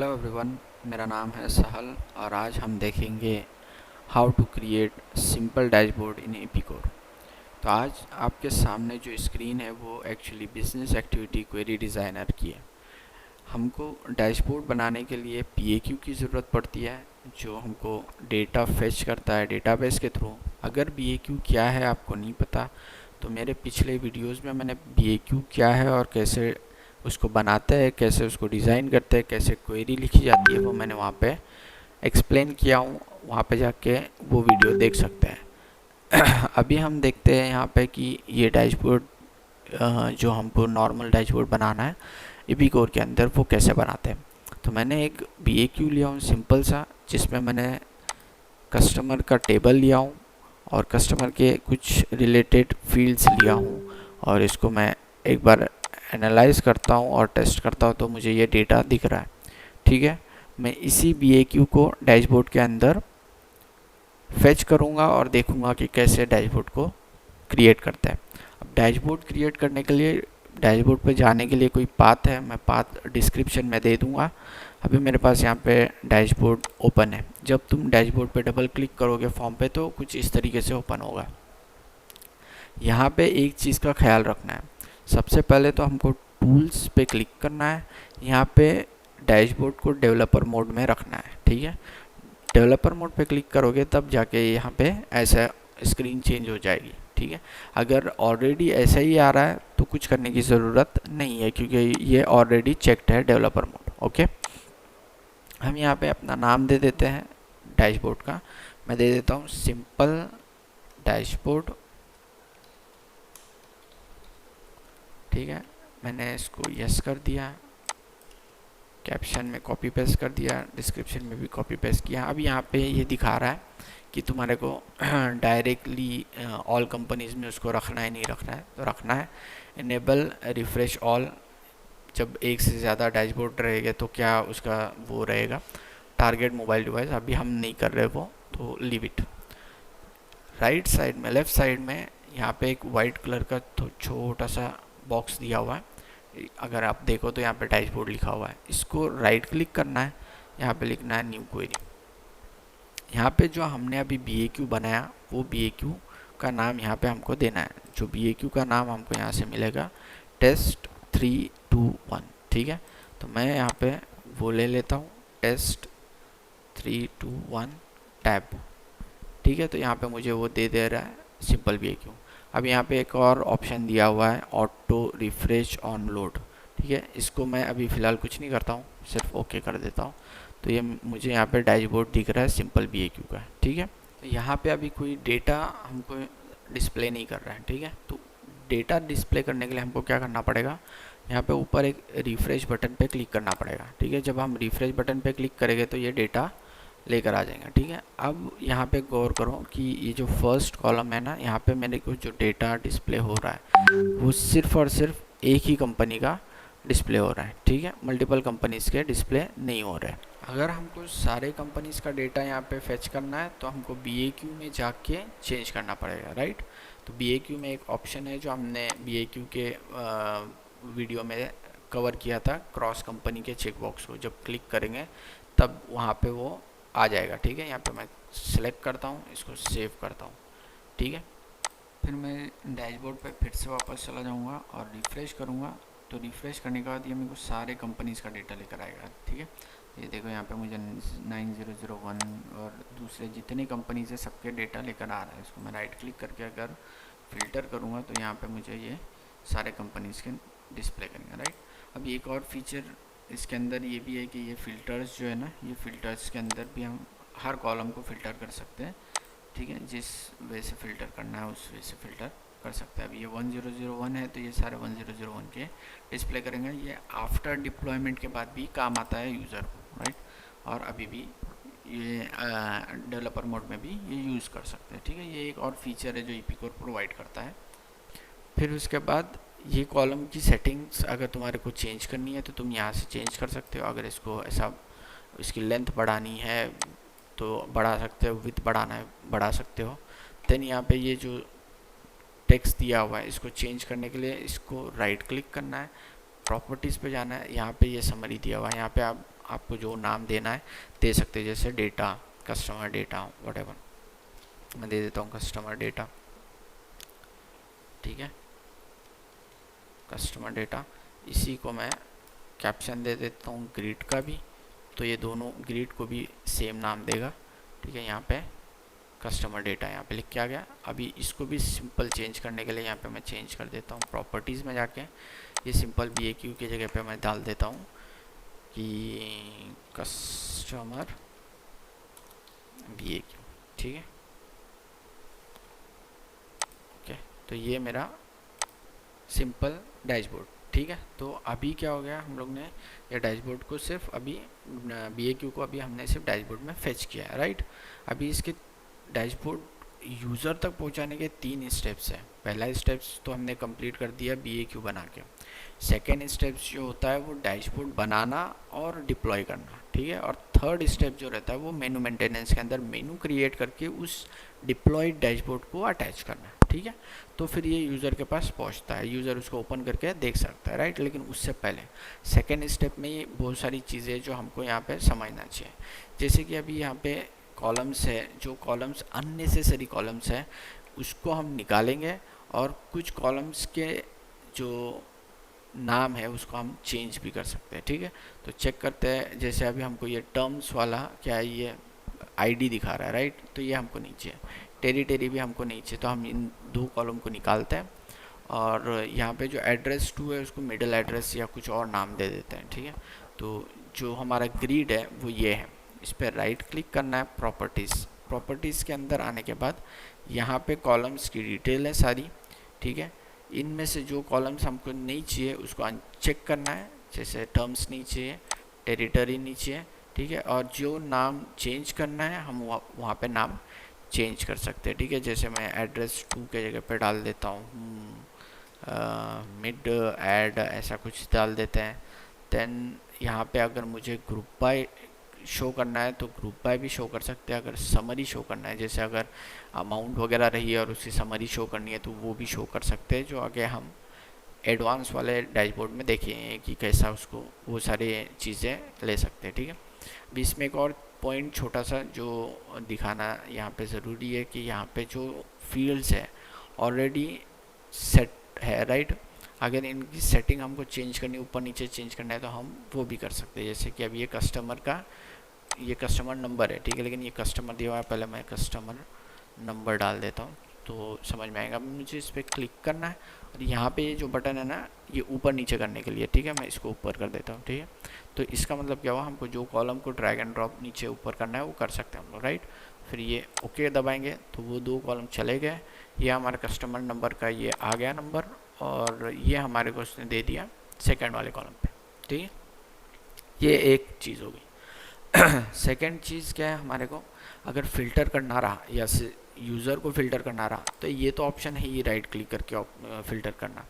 Hello everyone, मेरा नाम है सहल और आज हम देखेंगे how to create simple dashboard in Epicor. तो आज आपके सामने जो स्क्रीन है वो actually business activity query designer की है। हमको डैशबोर्ड बनाने के लिए पीएक्यू की ज़रूरत पड़ती है, जो हमको डेटा फेच करता है डेटाबेस के थ्रू। अगर बीएक्यू क्या है आपको नहीं पता तो मेरे पिछले वीडियोस में मैंने बीएक्यू क्या है और कैसे उसको बनाते हैं, कैसे उसको डिज़ाइन करते हैं, कैसे क्वेरी लिखी जाती है, वो मैंने वहाँ पे एक्सप्लेन किया हूँ। वहाँ पे जाके वो वीडियो देख सकते हैं। अभी हम देखते हैं यहाँ पे कि ये डैशबोर्ड जो हमको नॉर्मल डैशबोर्ड बनाना है एपिकोर के अंदर, वो कैसे बनाते हैं। तो मैंने एक बीएक्यू लिया हूँ सिंपल सा, जिसमें मैंने कस्टमर का टेबल लिया हूँ और कस्टमर के कुछ रिलेटेड फील्ड्स लिया हूँ, और इसको मैं एक बार एनालाइज करता हूँ और टेस्ट करता हूँ तो मुझे ये डेटा दिख रहा है। ठीक है, मैं इसी बीएक्यू को डैशबोर्ड के अंदर फेच करूँगा और देखूँगा कि कैसे डैशबोर्ड को क्रिएट करते हैं। अब डैशबोर्ड क्रिएट करने के लिए, डैशबोर्ड पे जाने के लिए कोई पाथ है, मैं पाथ डिस्क्रिप्शन में दे दूँगा। अभी मेरे पास यहाँ पे डैशबोर्ड ओपन है। जब तुम डैशबोर्ड पे डबल क्लिक करोगे फॉर्म पे तो कुछ इस तरीके से ओपन होगा। यहाँ पे एक चीज़ का ख्याल रखना है, सबसे पहले तो हमको टूल्स पे क्लिक करना है। यहाँ पे डैशबोर्ड को डेवलपर मोड में रखना है। ठीक है, डेवलपर मोड पे क्लिक करोगे तब जाके यहाँ पे ऐसा स्क्रीन चेंज हो जाएगी। ठीक है, अगर ऑलरेडी ऐसा ही आ रहा है तो कुछ करने की ज़रूरत नहीं है, क्योंकि ये ऑलरेडी चेक्ड है डेवलपर मोड। ओके, हम यहाँ पे अपना नाम दे देते हैं डैशबोर्ड का। मैं दे देता हूँ सिंपल डैशबोर्ड। ठीक है, मैंने इसको यस कर दिया, कैप्शन में कॉपी पेस्ट कर दिया, डिस्क्रिप्शन में भी कॉपी पेस्ट किया। अब यहाँ पे ये दिखा रहा है कि तुम्हारे को डायरेक्टली ऑल कंपनीज में उसको रखना है, नहीं रखना है। तो रखना है इनेबल रिफ्रेश ऑल। जब एक से ज़्यादा डैशबोर्ड रहेगा तो क्या उसका वो रहेगा, टारगेट मोबाइल डिवाइस। अभी हम नहीं कर रहे वो, तो लीव इट। राइट साइड में, लेफ़्ट साइड में यहाँ पे एक वाइट कलर का छोटा सा बॉक्स दिया हुआ है। अगर आप देखो तो यहाँ पे डैशबोर्ड लिखा हुआ है, इसको राइट क्लिक करना है, यहाँ पे लिखना है न्यू क्वेरी। यहाँ पे जो हमने अभी बीएक्यू बनाया वो बीएक्यू का नाम यहाँ पे हमको देना है। जो बीएक्यू का नाम हमको यहाँ से मिलेगा टेस्ट 321। ठीक है, तो मैं यहाँ पे वो ले लेता हूँ, टेस्ट 321 टैब। ठीक है, तो यहाँ पे मुझे वो दे रहा है सिंपल बीएक्यू। अब यहाँ पे एक और ऑप्शन दिया हुआ है ऑटो रिफ्रेश ऑन लोड। ठीक है, इसको मैं अभी फ़िलहाल कुछ नहीं करता हूँ, सिर्फ ओके कर देता हूँ। तो ये मुझे यहाँ पे डैशबोर्ड दिख रहा है सिंपल बीएक्यू का। ठीक है, तो यहाँ पे अभी कोई डेटा हमको डिस्प्ले नहीं कर रहा है। ठीक है, तो डेटा डिस्प्ले करने के लिए हमको क्या करना पड़ेगा, यहाँ पे ऊपर एक रिफ्रेश बटन पे क्लिक करना पड़ेगा। ठीक है, जब हम रिफ्रेश बटन पे क्लिक करेंगे तो ये डेटा लेकर आ जाएंगे। ठीक है, अब यहाँ पे गौर करो कि ये जो फर्स्ट कॉलम है ना, यहाँ पे मेरे को जो डेटा डिस्प्ले हो रहा है वो सिर्फ और सिर्फ एक ही कंपनी का डिस्प्ले हो रहा है। ठीक है, मल्टीपल कंपनीज़ के डिस्प्ले नहीं हो रहे हैं। अगर हमको सारे कंपनीज़ का डेटा यहाँ पे फेच करना है तो हमको बीएक्यू में जाके चेंज करना पड़ेगा। राइट, तो बीएक्यू में एक ऑप्शन है जो हमने बीएक्यू के वीडियो में कवर किया था, क्रॉस कंपनी के चेक बॉक्स को जब क्लिक करेंगे तब वहाँ पे वो आ जाएगा। ठीक है, यहाँ पे मैं सिलेक्ट करता हूँ, इसको सेव करता हूँ। ठीक है, फिर मैं डैशबोर्ड पे फिर से वापस चला जाऊँगा और रिफ़्रेश करूँगा। तो रिफ़्रेश करने के बाद ये मेरे को सारे कंपनीज़ का डेटा लेकर आएगा। ठीक है, ये देखो यहाँ पे मुझे 9001 और दूसरे जितने कंपनीज है सबके डेटा लेकर आ रहा है। इसको मैं राइट क्लिक करके अगर फ़िल्टर करूँगा तो यहाँ पे मुझे ये सारे कंपनीज़ के डिस्प्ले करेंगे। राइट, अब एक और फीचर इसके अंदर ये भी है कि ये फ़िल्टर्स जो है ना, ये फ़िल्टर्स के अंदर भी हम हर कॉलम को फ़िल्टर कर सकते हैं। ठीक है, जिस वे से फ़िल्टर करना है उस वे से फ़िल्टर कर सकते हैं। अब ये 1001 है तो ये सारे 1001 के डिस्प्ले करेंगे। ये आफ्टर डिप्लॉयमेंट के बाद भी काम आता है यूज़र को। राइट, और अभी भी ये डेवलपर मोड में भी ये यूज़ कर सकते हैं। ठीक है, ये एक और फीचर है जो एपिकोर प्रोवाइड करता है। फिर उसके बाद ये कॉलम की सेटिंग्स अगर तुम्हारे को चेंज करनी है तो तुम यहाँ से चेंज कर सकते हो। अगर इसको ऐसा इसकी लेंथ बढ़ानी है तो बढ़ा सकते हो, विड्थ बढ़ाना है बढ़ा सकते हो। देन यहाँ पे ये जो टेक्स्ट दिया हुआ है इसको चेंज करने के लिए इसको राइट क्लिक करना है, प्रॉपर्टीज़ पे जाना है। यहाँ पे ये समरी दिया हुआ है, यहाँ पे आप आपको जो नाम देना है दे सकते हैं, जैसे डेटा, कस्टमर डेटा, व्हाटएवर। मैं दे देता हूँ कस्टमर डेटा, ठीक है, कस्टमर डेटा। इसी को मैं कैप्शन दे देता हूँ ग्रीड का भी, तो ये दोनों ग्रीड को भी सेम नाम देगा, ठीक है। यहाँ पे कस्टमर डेटा यहाँ पे लिख के आ गया। अभी इसको भी सिंपल चेंज करने के लिए यहाँ पे मैं चेंज कर देता हूँ प्रॉपर्टीज़ में जाके, ये सिंपल BAQ की जगह पे मैं डाल देता हूँ कि कस्टमर BAQ, ठीक है, ओके। तो ये मेरा सिंपल डैशबोर्ड, ठीक है। तो अभी क्या हो गया, हम लोग ने ये डैशबोर्ड को सिर्फ अभी BAQ को अभी हमने सिर्फ डैशबोर्ड में फेच किया है, राइट। अभी इसके डैशबोर्ड यूज़र तक पहुंचाने के 3 स्टेप्स हैं। पहला स्टेप्स तो हमने कंप्लीट कर दिया BAQ बना के। सेकेंड स्टेप्स जो होता है वो डैशबोर्ड बनाना और डिप्लॉय करना, ठीक है। और थर्ड स्टेप जो रहता है वो मेनू मेंटेनेंस के अंदर मेनू क्रिएट करके उस डिप्लॉयड डैशबोर्ड को अटैच करना, ठीक है। तो फिर ये यूज़र के पास पहुंचता है, यूज़र उसको ओपन करके देख सकता है, राइट। लेकिन उससे पहले सेकेंड स्टेप में ये बहुत सारी चीज़ें जो हमको यहाँ पे समझना चाहिए, जैसे कि अभी यहाँ पे कॉलम्स है, जो कॉलम्स अननेसेसरी कॉलम्स है उसको हम निकालेंगे, और कुछ कॉलम्स के जो नाम है उसको हम चेंज भी कर सकते हैं, ठीक है। तो चेक करते हैं, जैसे अभी हमको ये टर्म्स वाला क्या है, ये ID दिखा रहा है, राइट। तो ये हमको नहीं चाहिए, टेरिटरी भी हमको नहीं चाहिए, तो हम इन 2 कॉलम को निकालते हैं। और यहाँ पे जो एड्रेस 2 है उसको मिडल एड्रेस या कुछ और नाम दे देते हैं, ठीक है। तो जो हमारा ग्रिड है वो ये है, इस पर राइट क्लिक करना है, प्रॉपर्टीज़ के अंदर आने के बाद यहाँ पे कॉलम्स की डिटेल है सारी, ठीक है। इनमें से जो कॉलम्स हमको नहीं चाहिए उसको अनचेक करना है, जैसे टर्म्स नहीं चाहिए, टेरिटरी नहीं चाहिए, ठीक है। और जो नाम चेंज करना है हम वहाँ पे नाम चेंज कर सकते हैं, ठीक है। जैसे मैं एड्रेस 2 के जगह पे डाल देता हूँ मिड ऐड, ऐसा कुछ डाल देते हैं। देन यहाँ पे अगर मुझे ग्रुप बाय शो करना है तो ग्रुप बाय भी शो कर सकते हैं। अगर समरी शो करना है, जैसे अगर अमाउंट वगैरह रही है और उसकी समरी शो करनी है तो वो भी शो कर सकते हैं, जो आगे हम एडवांस वाले डैशबोर्ड में देखेंगे कि कैसा उसको वो सारी चीज़ें ले सकते हैं, ठीक है। अभी इसमें एक और पॉइंट छोटा सा जो दिखाना यहाँ पे ज़रूरी है कि यहाँ पे जो फील्ड्स है ऑलरेडी सेट है, राइट। अगर इनकी सेटिंग हमको चेंज करनी, ऊपर नीचे चेंज करना है तो हम वो भी कर सकते हैं। जैसे कि अब ये कस्टमर नंबर है, ठीक है, लेकिन ये कस्टमर दिया हुआ है, पहले मैं कस्टमर नंबर डाल देता हूँ तो समझ में आएगा। अब मुझे इस पर क्लिक करना है और यहाँ पे ये जो बटन है ना ये ऊपर नीचे करने के लिए, ठीक है। मैं इसको ऊपर कर देता हूँ, ठीक है। तो इसका मतलब क्या हुआ, हमको जो कॉलम को ड्रैग एंड ड्रॉप नीचे ऊपर करना है वो कर सकते हैं हम लोग, राइट। फिर ये ओके दबाएंगे तो वो 2 कॉलम चले गए। ये हमारे कस्टमर नंबर का ये आ गया नंबर, और ये हमारे को उसने दे दिया सेकंड वाले कॉलम पे, ठीक है। ये एक चीज़ होगी। सेकंड चीज़ क्या है, हमारे को अगर फ़िल्टर करना रहा या यूज़र को फ़िल्टर करना रहा तो ये तो ऑप्शन है ही, राइट क्लिक करके फ़िल्टर करना,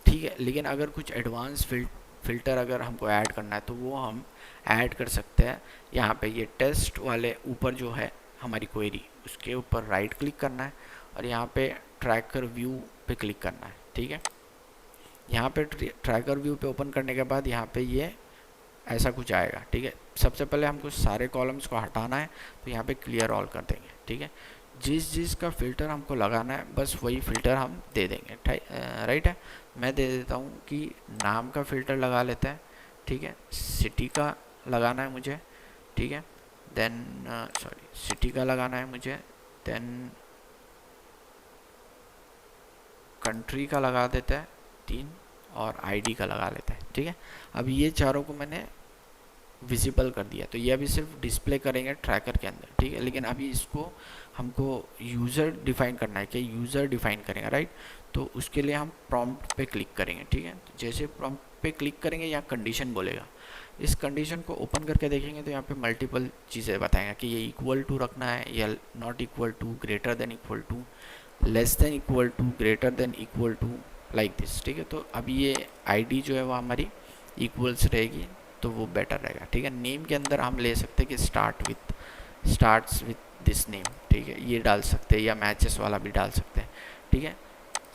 ठीक है। लेकिन अगर कुछ एडवांस फ़िल्टर अगर हमको ऐड करना है तो वो हम ऐड कर सकते हैं। यहाँ पे ये टेस्ट वाले ऊपर जो है हमारी क्वेरी, उसके ऊपर राइट क्लिक करना है और यहाँ पे ट्रैकर व्यू पे क्लिक करना है, ठीक है। यहाँ पे ट्रैकर व्यू पे ओपन करने के बाद यहाँ पे ये ऐसा कुछ आएगा, ठीक है। सबसे पहले हमको सारे कॉलम्स को हटाना है तो यहाँ पे क्लियर ऑल कर देंगे, ठीक है। जिस का फ़िल्टर हमको लगाना है बस वही फ़िल्टर हम दे देंगे, राइट है। मैं दे देता हूँ कि नाम का फ़िल्टर लगा लेते हैं, ठीक है। सिटी का लगाना है मुझे, ठीक है। देन सिटी का लगाना है मुझे, देन कंट्री का लगा देते हैं 3, और ID का लगा लेते हैं, ठीक है। अब ये चारों को मैंने विजिबल कर दिया, तो ये अभी सिर्फ डिस्प्ले करेंगे ट्रैकर के अंदर, ठीक है। लेकिन अभी इसको हमको यूज़र डिफ़ाइन करना है कि यूज़र डिफ़ाइन करेंगे, राइट। तो उसके लिए हम प्रॉम्प्ट पे क्लिक करेंगे, ठीक है। तो जैसे प्रॉम्प्ट पे क्लिक करेंगे यहाँ कंडीशन बोलेगा, इस कंडीशन को ओपन करके देखेंगे तो यहाँ पे मल्टीपल चीज़ें बताएंगे कि ये इक्वल टू रखना है या not equal to, greater than equal to, less than equal to, greater than equal to, like this, ठीक है। तो अभी ये ID जो है वो हमारी इक्वल्स रहेगी तो वो बेटर रहेगा, ठीक है। नेम के अंदर हम ले सकते हैं कि स्टार्ट्स विथ दिस नेम, ठीक है, ये डाल सकते हैं, या मैचेस वाला भी डाल सकते हैं, ठीक है।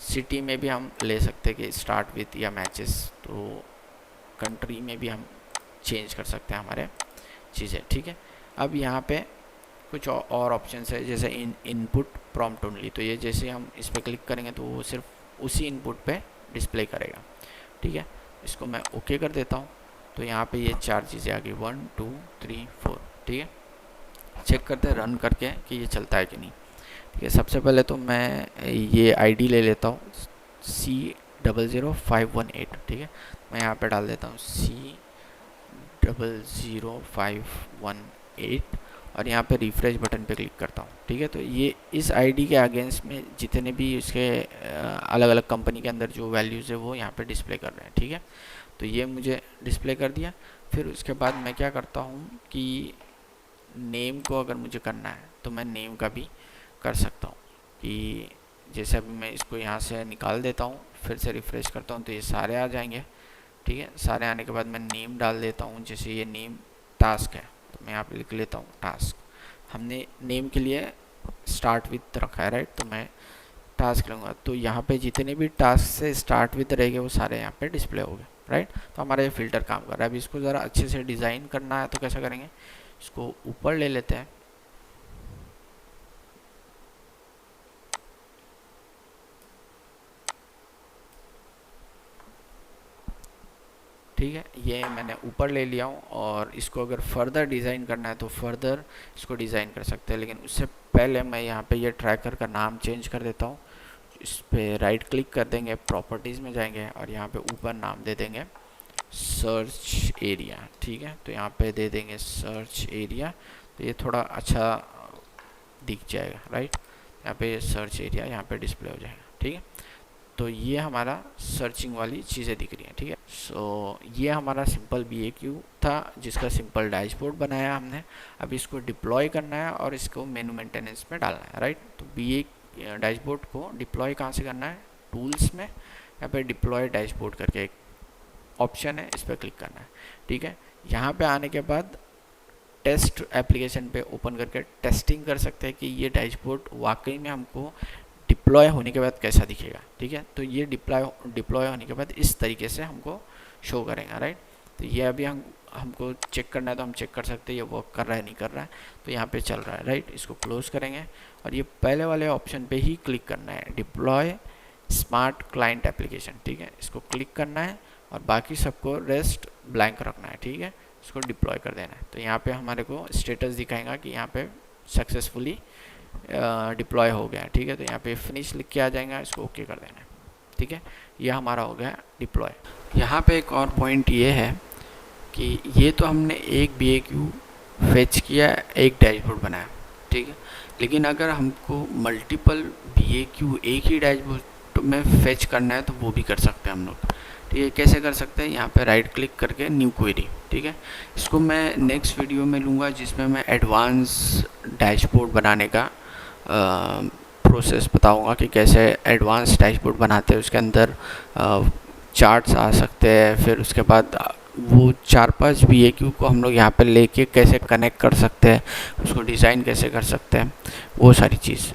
सिटी में भी हम ले सकते हैं कि स्टार्ट विथ या मैचेस, तो कंट्री में भी हम चेंज कर सकते हैं हमारे चीज़ें, ठीक है। अब यहाँ पे कुछ और ऑप्शंस है, जैसे इनपुट प्रॉम्प्ट ओनली, तो ये जैसे हम इस पर क्लिक करेंगे तो वो सिर्फ उसी इनपुट पे डिस्प्ले करेगा, ठीक है। इसको मैं ओके कर देता हूँ, तो यहाँ पे ये 4 चीज़ें आ गई, 1 2 3 4, ठीक है। चेक करते हैं रन करके कि ये चलता है कि नहीं, ठीक है। सबसे पहले तो मैं ये आईडी ले लेता हूँ C00518, ठीक है। मैं यहाँ पे डाल देता हूँ C00518 और यहाँ पे रिफ्रेश बटन पे क्लिक करता हूँ, ठीक है। तो ये इस आईडी के अगेंस्ट में जितने भी इसके अलग अलग कंपनी के अंदर जो वैल्यूज़ है वो यहाँ पे डिस्प्ले कर रहे हैं, ठीक है। तो ये मुझे डिस्प्ले कर दिया। फिर उसके बाद मैं क्या करता हूँ कि नेम को अगर मुझे करना है तो मैं नेम का भी कर सकता हूँ, कि जैसे अभी मैं इसको यहाँ से निकाल देता हूँ, फिर से रिफ़्रेश करता हूँ तो ये सारे आ जाएंगे, ठीक है। सारे आने के बाद मैं नेम डाल देता हूँ, जैसे ये नेम टास्क है तो मैं यहाँ पे लिख लेता हूँ टास्क। हमने नेम के लिए स्टार्ट विथ रखा है, राइट, तो मैं टास्क लूँगा, तो यहाँ पे जितने भी टास्क से स्टार्ट विथ रहेंगे वो सारे यहाँ पे डिस्प्ले हो गए, राइट। तो हमारा ये फ़िल्टर काम कर रहा है। अभी इसको ज़रा अच्छे से डिज़ाइन करना है तो कैसा करेंगे, इसको ऊपर ले लेते हैं, ठीक है। ये मैंने ऊपर ले लिया हूँ और इसको अगर फर्दर डिज़ाइन करना है तो फर्दर इसको डिज़ाइन कर सकते हैं, लेकिन उससे पहले मैं यहाँ पे ये ट्रैकर का नाम चेंज कर देता हूँ। इस पर राइट क्लिक कर देंगे, प्रॉपर्टीज़ में जाएंगे और यहाँ पे ऊपर नाम दे देंगे सर्च एरिया, ठीक है। तो यहाँ पे दे देंगे सर्च एरिया, तो ये थोड़ा अच्छा दिख जाएगा, राइट। यहाँ पे सर्च एरिया यहाँ पे डिस्प्ले हो जाएगा, ठीक है। तो ये हमारा सर्चिंग वाली चीज़ें दिख रही हैं, ठीक है। सो ये हमारा सिंपल BAQ था जिसका सिंपल डैशबोर्ड बनाया हमने। अब इसको डिप्लॉय करना है और इसको मेनू मेंटेनेंस में डालना है, राइट। तो डैशबोर्ड को डिप्लॉय कहाँ से करना है, टूल्स में, यहाँ पे डिप्लॉय डैशबोर्ड करके एक ऑप्शन है, इस पर क्लिक करना है, ठीक है। यहाँ पे आने के बाद टेस्ट एप्लीकेशन पे ओपन करके टेस्टिंग कर सकते हैं कि ये डैशबोर्ड वाकई में हमको डिप्लॉय होने के बाद कैसा दिखेगा, ठीक है। तो ये डिप्लॉय होने के बाद इस तरीके से हमको शो करेगा, राइट। तो ये अभी हमको चेक करना है तो हम चेक कर सकते हैं ये वर्क कर रहा है नहीं कर रहा है, तो यहाँ पे चल रहा है, राइट। इसको क्लोज करेंगे और ये पहले वाले ऑप्शन पे ही क्लिक करना है, डिप्लॉय स्मार्ट क्लाइंट एप्लीकेशन, ठीक है। इसको क्लिक करना है और बाकी सबको रेस्ट ब्लैंक रखना है, ठीक है। इसको डिप्लॉय कर देना है, तो यहाँ पे हमारे को स्टेटस दिखाएगा कि यहाँ पे सक्सेसफुली डिप्लॉय हो गया, ठीक है। तो यहाँ पे फिनिश लिख के आ जाएगा, इसको ओके कर देना है, ठीक है। यह हमारा हो गया डिप्लॉय। यहाँ पे एक और पॉइंट ये है कि ये तो हमने एक BAQ फेच किया, एक डैशबोर्ड बनाया, ठीक है। लेकिन अगर हमको मल्टीपल BAQ एक ही डैशबोर्ड में फेच करना है तो वो भी कर सकते हैं हम लोग, ठीक है। कैसे कर सकते हैं, यहाँ पे राइट क्लिक करके न्यू क्वेरी, ठीक है। इसको मैं नेक्स्ट वीडियो में लूँगा जिसमें मैं एडवांस डैशबोर्ड बनाने का प्रोसेस बताऊंगा कि कैसे एडवांस डैशबोर्ड बनाते हैं। उसके अंदर चार्ट्स आ सकते हैं, फिर उसके बाद वो 4-5 BAQ को हम लोग यहाँ पे लेके कैसे कनेक्ट कर सकते हैं, उसको डिज़ाइन कैसे कर सकते हैं, वो सारी चीज़,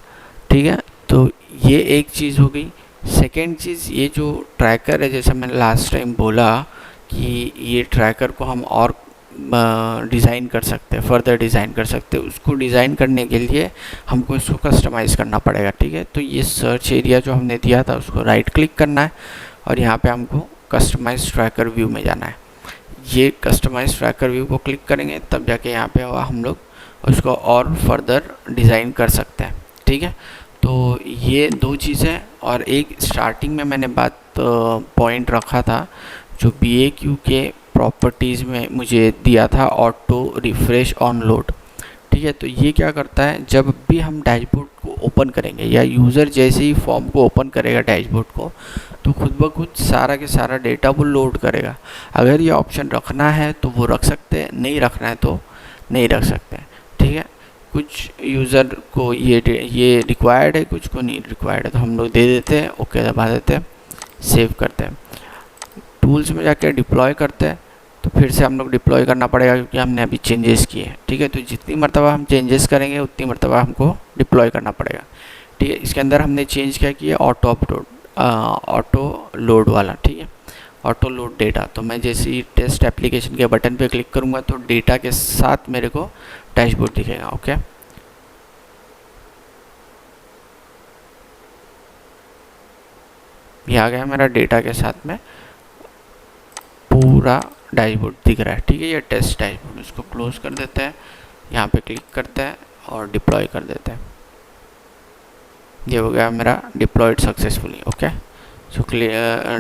ठीक है। तो ये एक चीज़ हो गई। सेकेंड चीज़, ये जो ट्रैकर है, जैसे मैंने लास्ट टाइम बोला कि ये ट्रैकर को हम और डिज़ाइन कर सकते हैं, फर्दर डिज़ाइन कर सकते हैं। उसको डिज़ाइन करने के लिए हमको इसको कस्टमाइज़ करना पड़ेगा, ठीक है। तो ये सर्च एरिया जो हमने दिया था उसको राइट क्लिक करना है और यहाँ पे हमको कस्टमाइज ट्रैकर व्यू में जाना है। ये कस्टमाइज ट्रैकर व्यू को क्लिक करेंगे तब जाके यहाँ पे हम लोग उसको और फर्दर डिज़ाइन कर सकते हैं, ठीक है। तो ये 2 चीज़ें, और एक स्टार्टिंग में मैंने बात पॉइंट रखा था जो BAQ के प्रॉपर्टीज़ में मुझे दिया था, ऑटो रिफ्रेश ऑन लोड, ठीक है। तो ये क्या करता है, जब भी हम डैशबोर्ड को ओपन करेंगे या यूज़र जैसे ही फॉर्म को ओपन करेगा डैशबोर्ड को, तो खुद ब खुद सारा के सारा डेटा वो लोड करेगा। अगर ये ऑप्शन रखना है तो वो रख सकते हैं, नहीं रखना है तो नहीं रख सकते हैं, ठीक है। कुछ यूज़र को ये रिक्वायर्ड है, कुछ को नहीं रिक्वायर्ड है, तो हम लोग दे देते हैं, ओके दबा देते हैं, सेव करते हैं, टूल्स में जाके डिप्लॉय करते हैं। तो फिर से हम लोग डिप्लॉय करना पड़ेगा क्योंकि हमने अभी चेंजेस किए हैं, ठीक है। तो जितनी मरतबा हम चेंजेस करेंगे उतनी मरतबा हमको डिप्लॉय करना पड़ेगा, ठीक है। इसके अंदर हमने चेंज क्या किया, ऑटो लोड वाला, ठीक है। Auto load data. तो मैं जैसे ही टेस्ट एप्लीकेशन के बटन पे क्लिक करूँगा तो डेटा के साथ मेरे को डैशबोर्ड दिखेगा। ओके, ये आ गया मेरा डेटा के साथ में पूरा डैशबोर्ड दिख रहा है। ठीक है, ये टेस्ट डैशबोर्ड, इसको क्लोज कर देते हैं, यहाँ पे क्लिक करते हैं और डिप्लॉय कर देते हैं। ये हो गया मेरा डिप्लॉयड सक्सेसफुली। ओके, सो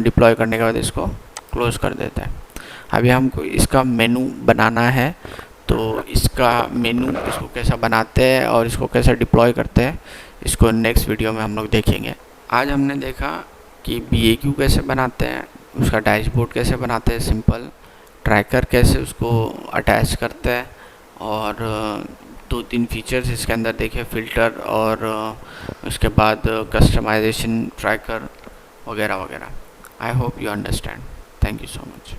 डिप्लॉय करने के बाद इसको क्लोज कर देते हैं। अभी हमको इसका मेनू बनाना है, तो इसका मेनू इसको कैसा बनाते हैं और इसको कैसे डिप्लॉय करते हैं, इसको नेक्स्ट वीडियो में हम लोग देखेंगे। आज हमने देखा कि BAQ कैसे बनाते हैं, उसका डैशबोर्ड कैसे बनाते हैं सिंपल, ट्रैकर कैसे उसको अटैच करते हैं, और 2-3 फीचर्स इसके अंदर देखे, फ़िल्टर और उसके बाद कस्टमाइजेशन ट्रैकर वगैरह वगैरह। I hope you understand. Thank you so much.